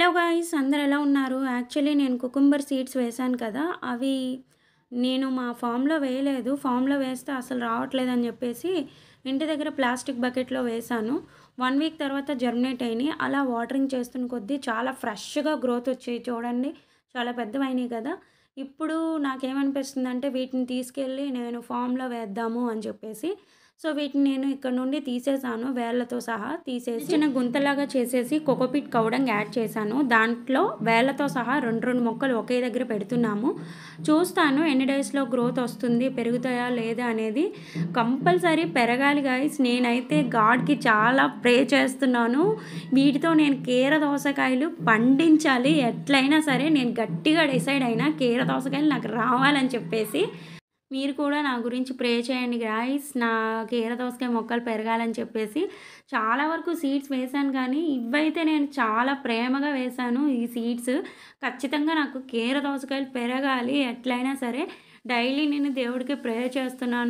Hello guys, అందరూ ఎలా ఉన్నారు? యాక్చువల్లీ నేను కుకుంబర్ సీడ్స్ వేశాను కదా! అవి నేను మా ఫామ్‌లో వేయలేదు. ఫామ్‌లో వేస్తే అసలు రావట్లేదని చెప్పేసి ఇంటి దగ్గర ప్లాస్టిక్ బకెట్‌లో వేశాను. 1 వీక్ తర్వాత జర్మినేట్ అయినాయి. అలా వాటరింగ్ చేస్తున్న కొద్దీ చాలా ఫ్రెష్‌గా గ్రోత్ వచ్చాయి చూడండి. చాలా పెద్దవయినాయి కదా! ఇప్పుడు నాకేమనిపిస్తుందంటే వీటిని తీసుకెళ్ళి నేను ఫామ్‌లో వేద్దాము అని చెప్పేసి. సో, వీటిని నేను ఇక్కడ నుండి తీసేసాను. వేళ్ళతో సహా తీసేసి చిన్న గుంతలాగా చేసేసి కోకోపీట్ కౌడంగ్ యాడ్ చేశాను. దాంట్లో వేళ్ళతో సహా 2 మొక్కలు ఒకే దగ్గర పెడుతున్నాము. చూస్తాను ఎన్ని డేస్‌లో గ్రోత్ వస్తుంది, పెరుగుతాయా లేదా అనేది. కంపల్సరీ పెరగాలి గాయ్స్. నేనైతే గాడ్‌కి చాలా ప్రే చేస్తున్నాను. వీటితో నేను కీర దోసకాయలు పండించాలి. ఎట్లయినా సరే నేను గట్టిగా డిసైడ్ అయినా కీర దోసకాయలు నాకు రావాలని చెప్పేసి. మీరు కూడా నా గురించి ప్రే చేయండి గాయ్స్. నా కీర దోసకాయ మొక్కలు పెరగాలని చెప్పేసి. చాలా వరకు సీడ్స్ వేశాను కానీ, ఇవైతే నేను చాలా ప్రేమగా వేశాను ఈ సీడ్స్. ఖచ్చితంగా నాకు కీర దోసకాయలు పెరగాలి ఎట్లయినా సరే. డైలీ నేను దేవుడికి ప్రేయర్ చేస్తున్నాను.